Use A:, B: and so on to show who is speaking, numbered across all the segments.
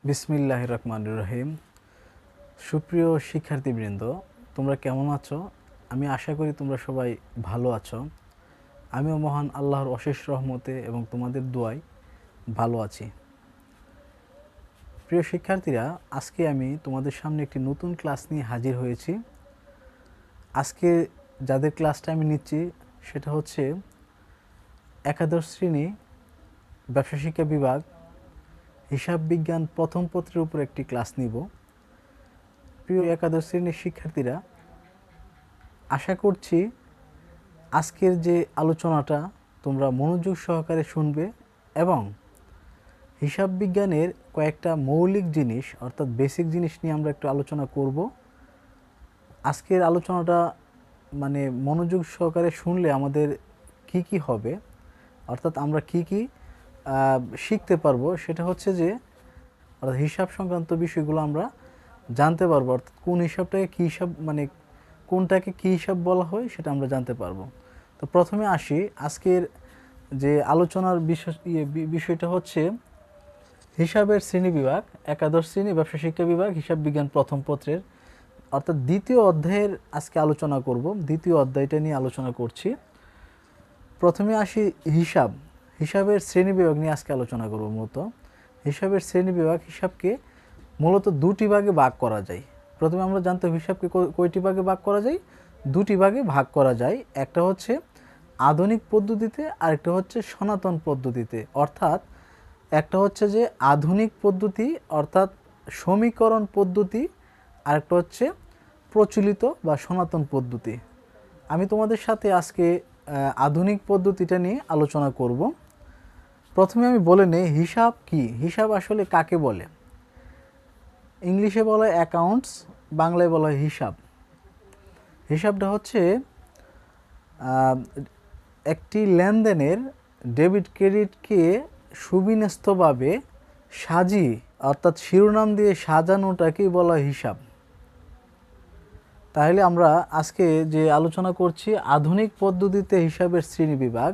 A: বিসমিল্লাহির রহমানির রহিম। সুপ্রিয় শিক্ষার্থীবৃন্দ, তোমরা কেমন আছো? আমি আশা করি তোমরা সবাই ভালো আছো। আমিও মহান আল্লাহর অশেষ রহমতে এবং তোমাদের দোয়ায় ভালো আছি। প্রিয় শিক্ষার্থীরা, আজকে আমি তোমাদের সামনে একটি নতুন ক্লাস নিয়ে হাজির হয়েছি। আজকে যাদের ক্লাসটা আমি নিচ্ছি সেটা হচ্ছে একাদশ শ্রেণী ব্যবসা শিক্ষা বিভাগ হিসাব বিজ্ঞান প্রথম পত্রের উপর একটি ক্লাস নিব। প্রিয় একাদশ শ্রেণীর শিক্ষার্থীরা, আশা করছি আজকের যে আলোচনাটা তোমরা মনোযোগ সহকারে শুনবে এবং হিসাব বিজ্ঞানের কয়েকটা মৌলিক জিনিস অর্থাৎ বেসিক জিনিস নিয়ে আমরা একটু আলোচনা করব। আজকের আলোচনাটা মানে মনোযোগ সহকারে শুনলে আমাদের কি হবে, অর্থাৎ আমরা কি শিখতে পারবো, সেটা হচ্ছে যে অর্থাৎ হিসাব সংক্রান্ত বিষয়গুলো আমরা জানতে পারবো। অর্থাৎ কোন হিসাবটাকে কী হিসাব মানে কোনটাকে কী হিসাব বলা হয় সেটা আমরা জানতে পারবো। তো প্রথমে আসি, আজকের যে আলোচনার বিষয়টা হচ্ছে হিসাবের শ্রেণীবিভাগ, একাদশ শ্রেণী ব্যবসা শিক্ষা বিভাগ হিসাব বিজ্ঞান প্রথম পত্রের অর্থাৎ দ্বিতীয় অধ্যায়ের আজকে আলোচনা করব। দ্বিতীয় অধ্যায়টা নিয়ে আলোচনা করছি। প্রথমে আসি হিসাবের শ্রেণীবিভাগ নিয়ে আজকে আলোচনা করব। মূলত হিসাবের শ্রেণীবিভাগ, হিসাবকে মূলত দুটি ভাগে ভাগ করা যায়। প্রথমে আমরা জানতে হবে হিসাবকে কয়টি ভাগে ভাগ করা যায়। দুটি ভাগে ভাগ করা যায়, একটা হচ্ছে আধুনিক পদ্ধতিতে আর একটা হচ্ছে সনাতন পদ্ধতিতে। অর্থাৎ একটা হচ্ছে যে আধুনিক পদ্ধতি অর্থাৎ সমীকরণ পদ্ধতি, আর একটা হচ্ছে প্রচলিত বা সনাতন পদ্ধতি। আমি তোমাদের সাথে আজকে আধুনিক পদ্ধতিটা নিয়ে আলোচনা করব। প্রথমে আমি বলে নেই হিসাব কি, হিসাব আসলে কাকে বলে। ইংলিশে বলা হয় অ্যাকাউন্টস, বাংলায় বলা হয় হিসাব। হিসাবটা হচ্ছে একটি লেনদেনের ডেবিট ক্রেডিটকে সুবিন্যস্তভাবে সাজিয়ে অর্থাৎ শিরোনাম দিয়ে সাজানোটাকেই বলা হয় হিসাব। তাহলে আমরা আজকে যে আলোচনা করছি আধুনিক পদ্ধতিতে হিসাবের শ্রেণীবিভাগ।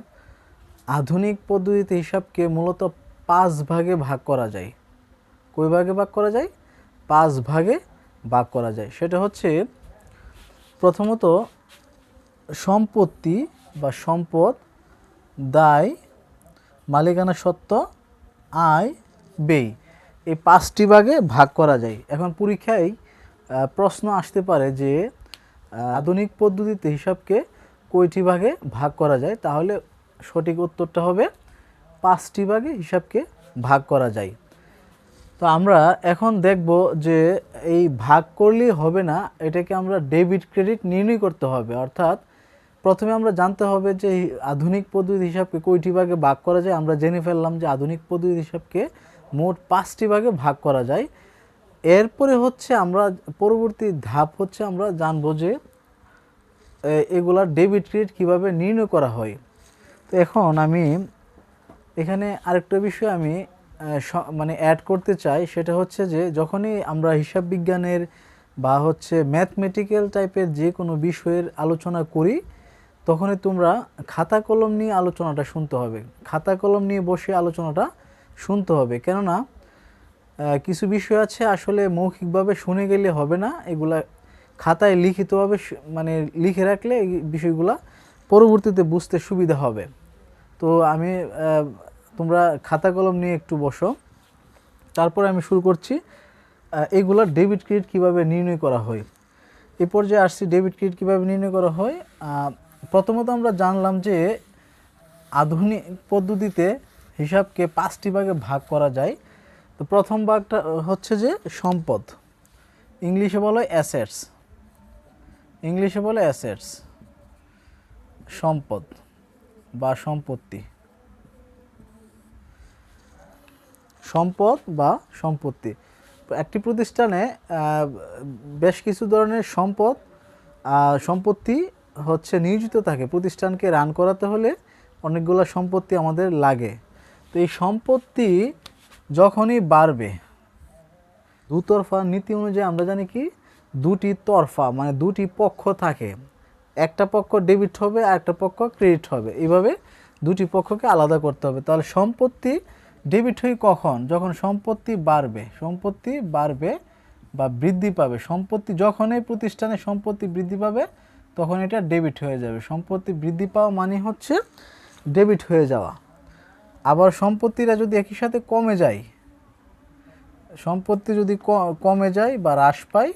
A: আধুনিক পদ্ধতিতে হিসাবকে মূলত 5 ভাগে ভাগ করা যায়। কয় ভাগে ভাগ করা যায়? 5 ভাগে ভাগ করা যায়। সেটা হচ্ছে প্রথমত সম্পত্তি বা সম্পদ, দায়, মালিকানা সত্ত্ব, আয়, ব্যয়, এই 5টি ভাগে ভাগ করা যায়। এখন পরীক্ষায় প্রশ্ন আসতে পারে যে আধুনিক পদ্ধতিতে হিসাবকে কয়টি ভাগে ভাগ করা যায়, তাহলে সঠিক উত্তরটা হবে 5টি ভাগে হিসাবকে ভাগ করা যায়। তো আমরা এখন দেখব যে এই ভাগ করলেই হবে না, এটাকে আমরা ডেবিট ক্রেডিট নির্ণয় করতে হবে। অর্থাৎ প্রথমে আমরা জানতে হবে যে আধুনিক পদ্ধতি হিসাবকে কয়টি ভাগে ভাগ করা যায়। আমরা জেনে ফেললাম যে আধুনিক পদ্ধতি হিসাবকে মোট 5টি ভাগে ভাগ করা যায়। এরপরে হচ্ছে আমরা পরবর্তী ধাপ হচ্ছে আমরা জানবো যে এগুলার ডেবিট ক্রেডিট কীভাবে নির্ণয় করা হয়। তো এখন আমি এখানে আরেকটা বিষয় আমি মানে অ্যাড করতে চাই, সেটা হচ্ছে যে যখনই আমরা হিসাব বিজ্ঞানের বা হচ্ছে ম্যাথমেটিক্যাল টাইপের যে কোনো বিষয়ের আলোচনা করি, তখনই তোমরা খাতা কলম নিয়ে আলোচনাটা শুনতে হবে। খাতা কলম নিয়ে বসে আলোচনাটা শুনতে হবে, কেননা কিছু বিষয় আছে আসলে মৌখিকভাবে শুনে গেলে হবে না, এগুলা খাতায় লিখিতভাবে মানে লিখে রাখলে এই বিষয়গুলা পরবর্তীতে বুঝতে সুবিধা হবে। তো আমি তোমরা খাতা কলম নিয়ে একটু বসো। তারপরে আমি শুরু করছি এগুলার ডেবিট ক্রেডিট কীভাবে নির্ণয় করা হয়। এই পর্যায়ে আসছি ডেবিট ক্রেডিট কীভাবে নির্ণয় করা হয়। প্রথমত আমরা জানলাম যে আধুনিক পদ্ধতিতে হিসাবকে 5টি ভাগে ভাগ করা যায়। তো প্রথম ভাগটা হচ্ছে যে সম্পদ, ইংলিশে বলে অ্যাসেটস, ইংলিশে বলে অ্যাসেটস, সম্পদ বা সম্পত্তি, সম্পদ বা সম্পত্তি। একটি প্রতিষ্ঠানে বেশ কিছু ধরনের সম্পত্তি হচ্ছে নিয়োজিত থাকে। প্রতিষ্ঠানকে রান করাতে হলে অনেকগুলো সম্পত্তি আমাদের লাগে। তো এই সম্পত্তি যখনই বাড়বে, দুতরফা নীতি অনুযায়ী আমরা জানি কি দুটি তরফা মানে দুটি পক্ষ থাকে, একটা পক্ষ ডেবিট হবে আর একটা পক্ষ ক্রেডিট হবে। এইভাবে দুটি পক্ষকে আলাদা করতে হবে। তাহলে সম্পত্তি ডেবিট হই কখন? যখন সম্পত্তি বাড়বে বা বৃদ্ধি পাবে। সম্পত্তি যখন এই প্রতিষ্ঠানে সম্পত্তি বৃদ্ধি পাবে তখন এটা ডেবিট হয়ে যাবে। সম্পত্তি বৃদ্ধি পাওয়া মানে হচ্ছে ডেবিট হয়ে যাওয়া। আবার সম্পত্তিরা যদি একই সাথে কমে যায়, সম্পত্তি যদি কমে যায় বা হ্রাস পায়,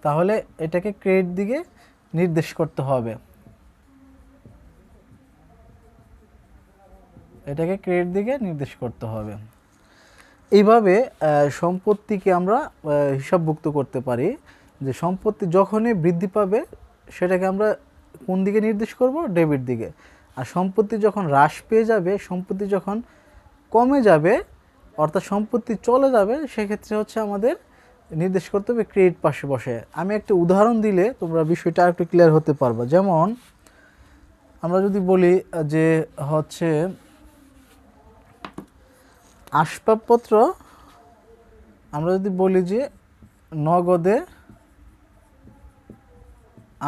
A: তাহলে এটাকে ক্রেডিট দিকে নির্দেশ করতে হবে। এটাকে ক্রেডিট দিকে নির্দেশ করতে হবে। এইভাবে সম্পত্তিকে আমরা হিসাবভুক্ত করতে পারি যে সম্পত্তি যখনই বৃদ্ধি পাবে সেটাকে আমরা কোন দিকে নির্দেশ করব? ডেবিট দিকে। আর সম্পত্তি যখন হ্রাস পেয়ে যাবে, সম্পত্তি যখন কমে যাবে, অর্থাৎ সম্পত্তি চলে যাবে, সেক্ষেত্রে হচ্ছে আমাদের নির্দেশ করতে হবে ক্রেডিট পাশে বসে। আমি একটা উদাহরণ দিলে তোমরা বিষয়টা আরেকটু ক্লিয়ার হতে পারবে। যেমন আমরা যদি বলি যে হচ্ছে আসবাবপত্র, আমরা যদি বলি যে নগদে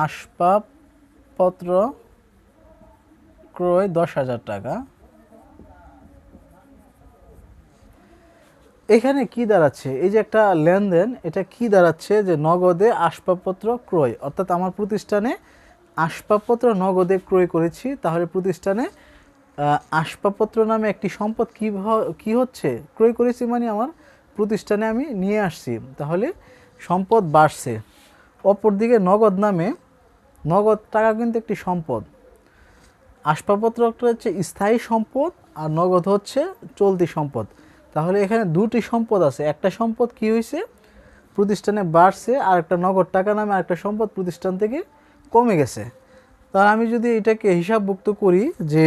A: আসবাবপত্র ক্রয় 10,000 টাকা, এখানে কি দাঁড়াচ্ছে? এই যে একটা লেনদেন, এটা কি দাঁড়াচ্ছে? যে নগদে আসবাবপত্র ক্রয়, অর্থাৎ আমার প্রতিষ্ঠানে আসবাবপত্র নগদে ক্রয় করেছি। তাহলে প্রতিষ্ঠানে আসবাবপত্র নামে একটি সম্পদ কি হচ্ছে? ক্রয় করেছি মানে আমার প্রতিষ্ঠানে আমি নিয়ে আসছি, তাহলে সম্পদ বাড়ছে। অপরদিকে নগদ নামে, নগদ টাকা কিন্তু একটি সম্পদ। আসবাবপত্র হচ্ছে স্থায়ী সম্পদ আর নগদ হচ্ছে চলতি সম্পদ। তাহলে এখানে দুটি সম্পদ আছে। একটা সম্পদ কি হয়েছে? প্রতিষ্ঠানে বাড়ছে, আর একটা নগদ টাকা নামে আরেকটা সম্পদ প্রতিষ্ঠান থেকে কমে গেছে। তাহলে আমি যদি এটাকে হিসাবভুক্ত করি, যে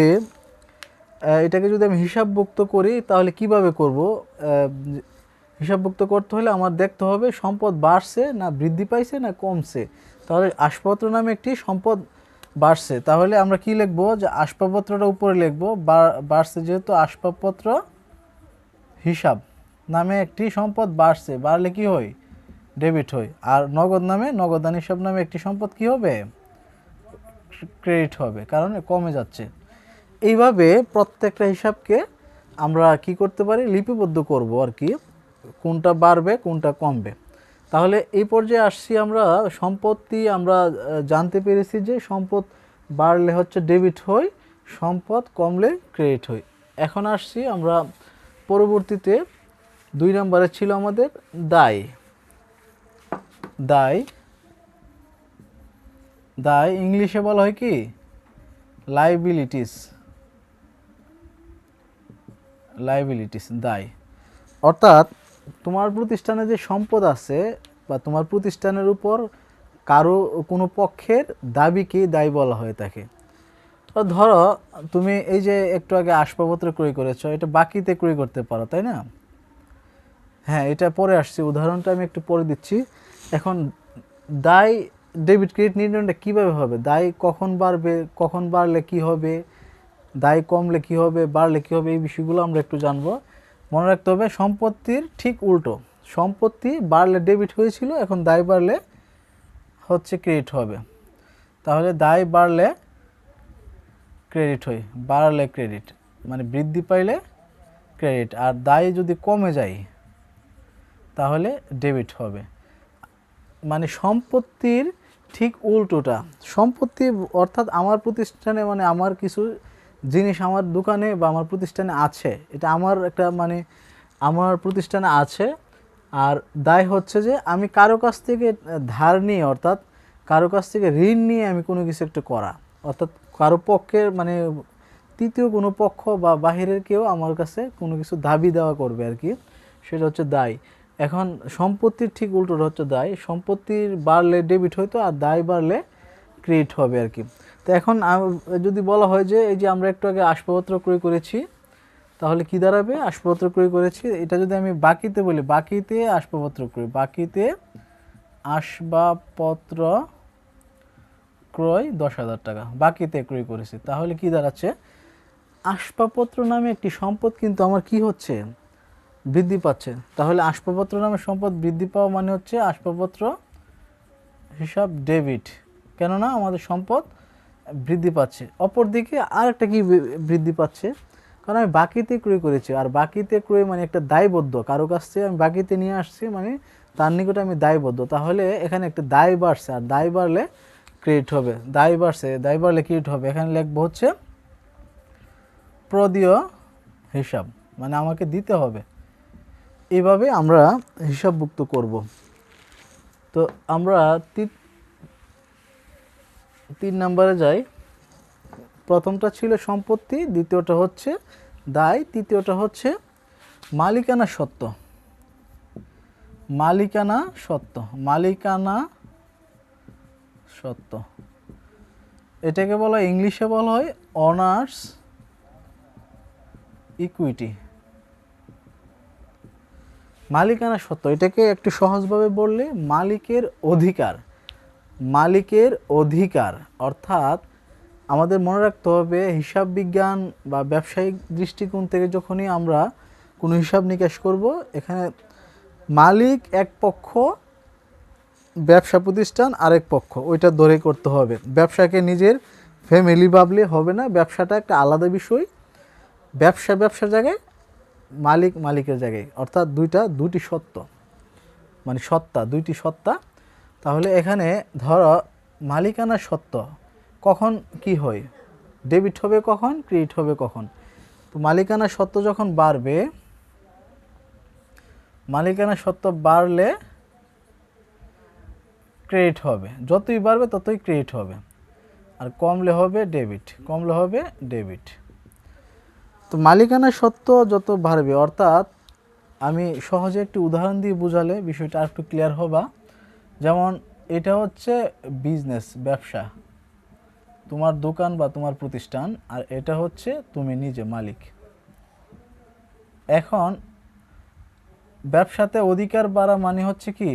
A: এটাকে যদি আমি হিসাবভুক্ত করি তাহলে কিভাবে করব? হিসাবভুক্ত করতে হলে আমার দেখতে হবে সম্পদ বাড়ছে না বৃদ্ধি পাইছে না কমছে। তাহলে আসবাবপত্র নামে একটি সম্পদ বাড়ছে, তাহলে আমরা কি লিখব? যে আসবাবপত্রটা উপরে লিখব, বাড়ছে যেহেতু আসবাবপত্র হিসাব নামে একটি সম্পদ বাড়ছে, বাড়লে কি হয়? ডেবিট হয়। আর নগদ নামে, নগদান হিসাব নামে একটি সম্পদ কি হবে? ক্রেডিট হবে, কারণ কমে যাচ্ছে। এইভাবে প্রত্যেকটা হিসাবকে আমরা কি করতে পারি? লিপিবদ্ধ করব আর কি, কোনটা বাড়বে কোনটা কমবে। তাহলে এই পর্যায়ে আসছি আমরা সম্পত্তি, আমরা জানতে পেরেছি যে সম্পদ বাড়লে হচ্ছে ডেবিট হয়, সম্পদ কমলে ক্রেডিট হয়। এখন আসছি আমরা পরবর্তীতে 2 নম্বরে ছিল আমাদের দায়। দায়, দায় ইংলিশে বলা হয় কি? লাইবিলিটিস। লাইবিলিটিস, দায়। অর্থাৎ তোমার প্রতিষ্ঠানে যে সম্পদ আছে বা তোমার প্রতিষ্ঠানের উপর কারো কোনো পক্ষের দাবিকে দায় বলা হয়ে থাকে। তো ধরো তুমি এই যে একটু আগে আসবাবপত্র ক্রয় করেছো, এটা বাকিতে ক্রয় করতে পারো, তাই না? হ্যাঁ, এটা পরে আসছে, উদাহরণটা আমি একটু পরে দিচ্ছি। এখন দায় ডেবিট ক্রেডিট নির্ণয়টা কীভাবে হবে? দায় কখন বাড়বে, কখন বাড়লে কি হবে, দায় কমলে কি হবে, বাড়লে কি হবে, এই বিষয়গুলো আমরা একটু জানবো। মনে রাখতে হবে সম্পত্তির ঠিক উল্টো। সম্পত্তি বাড়লে ডেবিট হয়েছিল, এখন দায় বাড়লে হচ্ছে ক্রেডিট হবে। তাহলে দায় বাড়লে ক্রেডিট হয়, বাড়লে ক্রেডিট মানে বৃদ্ধি পাইলে ক্রেডিট। আর দায় যদি কমে যায় তাহলে ডেবিট হবে। মানে সম্পত্তির ঠিক উল্টোটা। সম্পত্তি অর্থাৎ আমার প্রতিষ্ঠানে, মানে আমার কিছু জিনিস আমার দোকানে বা আমার প্রতিষ্ঠানে আছে, এটা আমার একটা মানে আমার প্রতিষ্ঠানে আছে। আর দায় হচ্ছে যে আমি কারো কাছ থেকে ধার নিয়ে, অর্থাৎ কারো কাছ থেকে ঋণ নিয়ে আমি কোনো কিছু একটা করা, অর্থাৎ কারো পক্ষের মানে তৃতীয় কোনো পক্ষ বা বাহিরের কেউ আমার কাছে কোনো কিছু দাবি দেওয়া করবে আর কি, সেটা হচ্ছে দায়। এখন সম্পত্তির ঠিক উল্টোটা হচ্ছে দায়। সম্পত্তির বাড়লে ডেবিট হইতো, আর দায় বাড়লে ক্রেডিট হবে আর কি। তো এখন যদি বলা হয় যে এই যে আমরা একটু আগে আসবাবপত্র ক্রয় করেছি, তাহলে কি দাঁড়াবে? আসবাবপত্র ক্রয় করেছি, এটা যদি আমি বাকিতে বলি, বাকিতে আসবাবপত্র ক্রয়, বাকিতে আসবাবপত্র ক্রয় 10,000 টাকা বাকিতে ক্রয় করেছি, তাহলে কি দাঁড়াচ্ছে? আসবাবপত্র নামে একটি সম্পদ কিন্তু আমার কি হচ্ছে? বৃদ্ধি পাচ্ছে। তাহলে আসবাবপত্র নামে সম্পদ বৃদ্ধি পাওয়া মানে হচ্ছে আসবাবপত্র হিসাব ডেবিট, কেননা আমাদের সম্পদ বৃদ্ধি পাচ্ছে। অপরদিকে আরেকটা কি বৃদ্ধি পাচ্ছে? কারণ আমি বাকিতে ক্রয় করেছি, আর বাকিতে ক্রয় মানে একটা দায়বদ্ধ, কারো কাছ থেকে আমি বাকিতে নিয়ে আসছি মানে তার নিকটে আমি দায়বদ্ধ। তাহলে এখানে একটা দায় বাড়ছে, আর দায় বাড়লে ক্রেডিট হবে, দায় বাড়ছে, দায় বাড়লে ক্রেডিট হবে। এখানে লিখবো হচ্ছে প্রদেয় হিসাব, মানে আমাকে দিতে হবে। এইভাবে আমরা হিসাবভুক্ত করব। তো আমরা 3 নম্বরে যাই। প্রথমটা ছিল সম্পত্তি, দ্বিতীয়টা হচ্ছে দায়, তৃতীয়টা হচ্ছে মালিকানা সত্ত্ব। মালিকানা সত্ত্ব, মালিকানা সত্ত্ব এটাকে বলা হয়, ইংলিশে বলা হয় অনার্স ইকুইটি। মালিকানা সত্ত্ব এটাকে একটু সহজভাবে বললে মালিকের অধিকার। মালিকের অধিকার অর্থাৎ আমাদের মনে রাখতে হবে, হিসাব বিজ্ঞান বা ব্যবসায়িক দৃষ্টিকোণ থেকে যখনই আমরা কোনো হিসাব নিকাশ করব, এখানে মালিক এক পক্ষ, ব্যবসা প্রতিষ্ঠান আরেক পক্ষ, ওইটা ধরে করতে হবে। ব্যবসাকে নিজের ফ্যামিলি ভাবলে হবে না, ব্যবসাটা একটা আলাদা বিষয়। ব্যবসার জায়গায়, মালিক মালিকের জায়গায়, অর্থাৎ দুটি সত্ত্ব, মানে সত্তা, দুইটি সত্তা। তাহলে এখানে ধরো মালিকানা সত্ত্ব কখন কি হয়, ডেবিট হবে কখন, ক্রেডিট হবে কখন। তো মালিকানা সত্ত্ব যখন বাড়বে, মালিকানা সত্ত্ব বাড়লে ক্রেডিট হবে, যতই বাড়বে ততই ক্রেডিট হবে, আর কমলে হবে ডেবিট, কমলে হবে ডেবিট। তো মালিকানা সত্ত্ব যত বাড়বে, অর্থাৎ আমি সহজে একটি উদাহরণ দিয়ে বোঝালে বিষয়টা আর একটু ক্লিয়ার হবা। যেমন এটা হচ্ছে বিজনেস, ব্যবসা, তোমার দোকান বা তোমার প্রতিষ্ঠান, আর এটা হচ্ছে তুমি নিজে মালিক। এখন ব্যবসাতে অধিকার বাড়া মানে হচ্ছে কি,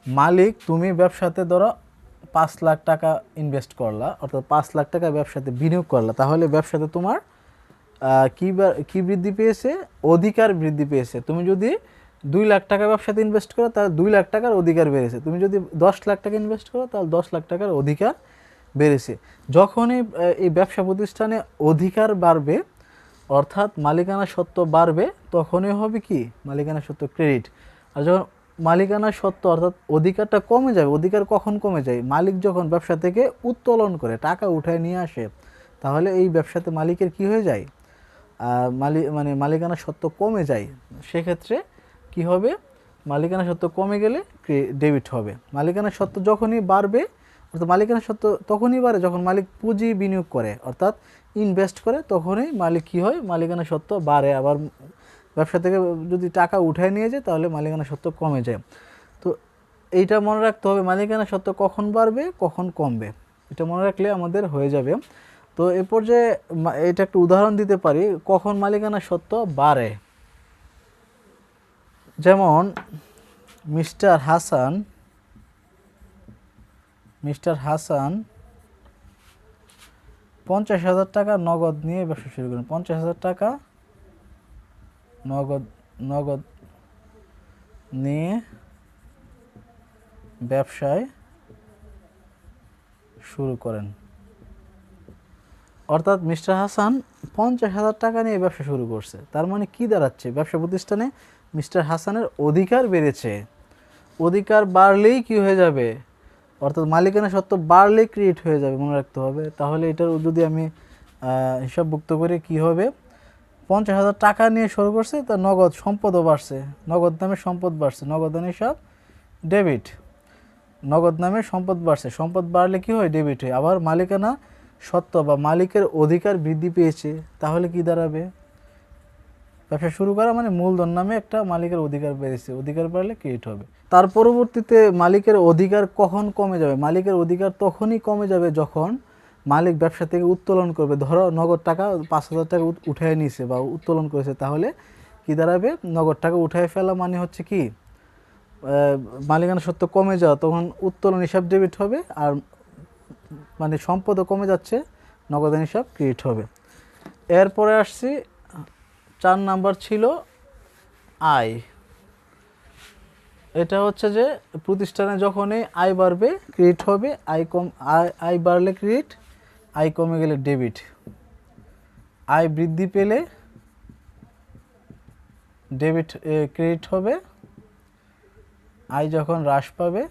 A: মালিক, তুমি ব্যবসাতে ধরো 5 লাখ টাকা ইনভেস্ট করলা, অর্থাৎ 5 লাখ টাকা ব্যবসাতে বিনিয়োগ করলা, তাহলে ব্যবসাতে তোমার কি বৃদ্ধি পেয়েছে, অধিকার বৃদ্ধি পেয়েছে। তুমি যদি 2 লাখ টাকা ব্যবসাতে ইনভেস্ট করো তাহলে 2 লাখ টাকার অধিকার বেড়েছে, তুমি যদি 10 লাখ টাকা ইনভেস্ট করো তাহলে 10 লাখ টাকার অধিকার বেড়েছে। যখনই এই ব্যবসা প্রতিষ্ঠানে অধিকার বাড়বে, অর্থাৎ মালিকানা সত্ত্ব বাড়বে, তখনই হবে কি, মালিকানা সত্ত্ব ক্রেডিট। আর যখন মালিকানা সত্ত্ব অর্থাৎ অধিকারটা কমে যাবে, অধিকার কখন কমে যায়, মালিক যখন ব্যবসা থেকে উত্তোলন করে টাকা উঠায় নিয়ে আসে, তাহলে এই ব্যবসাতে মালিকের কি হয়ে যায়, মানে মালিকানা সত্ত্ব কমে যায়। সেক্ষেত্রে কি হবে, মালিকানা সত্ত্ব কমে গেলে ডেবিট হবে। মালিকানা সত্ত্ব যখনই বাড়বে, অর্থাৎ মালিকানা সত্ত্ব তখনই বাড়ে যখন মালিক পুঁজি বিনিয়োগ করে, অর্থাৎ ইনভেস্ট করে, তখনই মালিক কি হয়, মালিকানা সত্ত্ব বাড়ে। আবার ব্যবসা থেকে যদি টাকা উঠায় নিয়ে যায় তাহলে মালিকানা সত্ত্ব কমে যায়। তো এইটা মনে রাখতে হবে, মালিকানা সত্ত্ব কখন বাড়বে কখন কমবে, এটা মনে রাখলে আমাদের হয়ে যাবে। তো এ পর্যায়ে এটা একটা উদাহরণ দিতে পারি কখন মালিকানা সত্ত্ব বাড়ে। যেমন মিস্টার হাসান 50,000 টাকা নগদ নিয়ে ব্যবসা শুরু করেন। 50,000 টাকা নগদ নিয়ে ব্যবসায় শুরু করেন। অর্থাৎ মিস্টার হাসান 50,000 টাকা নিয়ে ব্যবসা শুরু করছে। তার মানে কি দাঁড়াচ্ছে, ব্যবসা প্রতিষ্ঠানে মিস্টার হাসানের অধিকার বেড়েছে। অধিকার বাড়লেই কি হয়ে যাবে, অর্থাৎ মালিকানা সত্ত্ব বাড়লেই ক্রিয়েট হয়ে যাবে, মনে রাখতে হবে। তাহলে এটার যদি আমি হিসাবভুক্ত করে কি হবে, 50,000 টাকা নিয়ে শুরু করছে, তার নগদ সম্পদও বাড়ছে, নগদ নামে সম্পদ বাড়ছে, নগদ নামে সব ডেবিট, নগদ নামে সম্পদ বাড়ছে, সম্পদ বাড়লে কি হয়, ডেবিট হয়। আবার মালিকানা সত্ত্ব বা মালিকের অধিকার বৃদ্ধি পেয়েছে, তাহলে কি দাঁড়াবে, ব্যবসা শুরু করা মানে মূলধন নামে একটা মালিকের অধিকার বেড়েছে, অধিকার বাড়লে ক্রিয়েট হবে। তার পরবর্তীতে মালিকের অধিকার কখন কমে যাবে, মালিকের অধিকার তখনই কমে যাবে যখন মালিক ব্যবসা থেকে উত্তোলন করবে। ধরো নগদ টাকা 5,000 টাকা উঠায় নিয়েছে বা উত্তোলন করেছে, তাহলে কি দাঁড়াবে, নগদ টাকা উঠায় ফেলা মানে হচ্ছে কি, মালিকানা সত্ত্ব কমে যাওয়া, তখন উত্তোলন হিসাব ডেবিট হবে, আর মানে সম্পদও কমে যাচ্ছে, নগদান হিসাব ক্রিয়েট হবে। এরপরে আসছি 4 নাম্বার ছিল আয়। এটা হচ্ছে যে প্রতিষ্ঠানে যখনই আয় বাড়বে ক্রেডিট হবে, আয় বাড়লে ক্রেডিট, আয় কমে গেলে ডেবিট। আয় বৃদ্ধি পেলে ডেবিট ক্রেডিট হবে, আয় যখন হ্রাস পাবে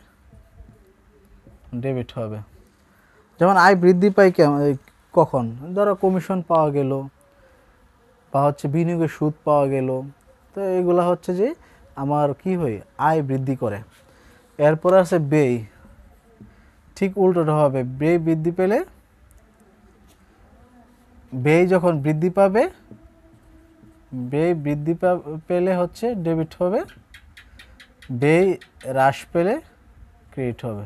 A: ডেবিট হবে। যেমন আয় বৃদ্ধি পায় কখন, ধরো কমিশন পাওয়া গেল বা হচ্ছে বিনিয়োগের সুদ পাওয়া গেল, তো এগুলা হচ্ছে যে আমার কি হয়, আয় বৃদ্ধি করে। এরপর আছে ব্যয়, ঠিক উল্টোটা হবে, ব্যয় বৃদ্ধি পেলে, ব্যয় যখন বৃদ্ধি পাবে, ব্যয় বৃদ্ধি পেলে হচ্ছে ডেবিট হবে, ব্যয় হ্রাস পেলে ক্রেডিট হবে।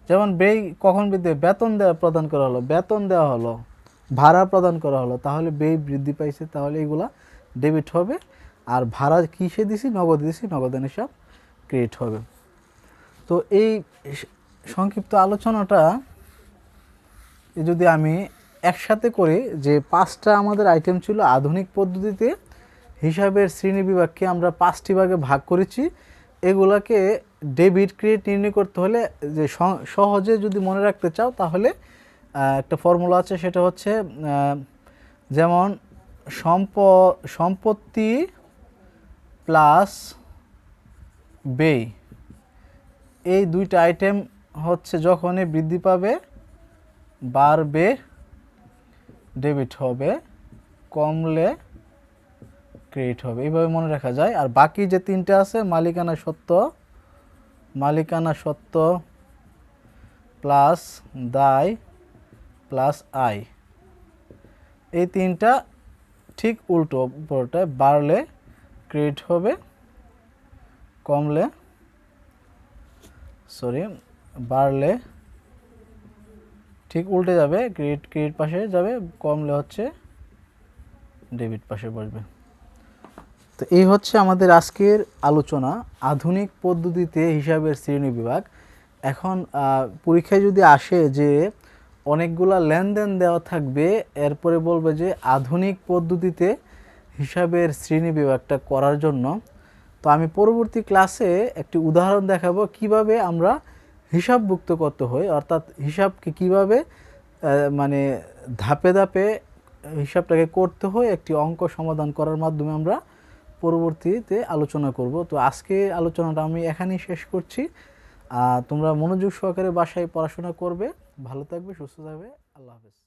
A: যেমন ব্যয় কখন বৃদ্ধি, বেতন প্রদান করা হলো, বেতন দেওয়া হলো, ভাড়া প্রদান করা হলো, তাহলে ব্যয় বৃদ্ধি পাইছে, তাহলে এগুলা ডেবিট হবে। আর ভাড়া কিসে দিছি, নগদ দিছি, নগদান হিসাব ক্রেডিট হবে। তো এই সংক্ষিপ্ত আলোচনাটা যদি আমি একসাথে করি, যে 5টা আমাদের আইটেম ছিল আধুনিক পদ্ধতিতে হিসাবের শ্রেণী বিভাগকে আমরা 5টি ভাগে ভাগ করেছি। এগুলাকে ডেবিট ক্রেডিট নির্ণয় করতে হলে যে সহজে যদি মনে রাখতে চাও, তাহলে একটা ফর্মুলা আছে, সেটা হচ্ছে যেমন সম্পত্তি প্লাস ব্যয়, এই দুইটা আইটেম হচ্ছে যখনই বৃদ্ধি পাবে বাড়বে ডেবিট হবে, কমলে ক্রেডিট হবে, এইভাবে মনে রাখা যায়। আর বাকি যে 3টা আছে, মালিকানা সত্ত্ব প্লাস দায় প্লাস আয়, এই 3টা ঠিক উল্টো, পুরোটায় বাড়লে ক্রেডিট হবে, কমলে বাড়লে ঠিক উল্টে যাবে, ক্রেডিট পাশে যাবে, কমলে হচ্ছে ডেবিট পাশে বসবে। তো এই হচ্ছে আমাদের আজকের আলোচনা, আধুনিক পদ্ধতিতে হিসাবের শ্রেণী বিভাগ। এখন পরীক্ষায় যদি আসে যে অনেকগুলা লেনদেন দেওয়া থাকবে, এরপরে বলবে যে আধুনিক পদ্ধতিতে হিসাবের শ্রেণী বিভাগটা করার জন্য, তো আমি পরবর্তী ক্লাসে একটি উদাহরণ দেখাবো কিভাবে আমরা হিসাবভুক্ত করতে হয়, অর্থাৎ হিসাবকে কিভাবে মানে ধাপে ধাপে হিসাবটাকে করতে হয়, একটি অঙ্ক সমাধান করার মাধ্যমে আমরা পরবর্তীতে আলোচনা করব। তো আজকে আলোচনাটা আমি এখানেই শেষ করছি। তোমরা মনোযোগ সহকারে বাসায় পড়াশোনা করবে, ভালো থাকবে, সুস্থ থাকবে, আল্লাহ হাফেজ।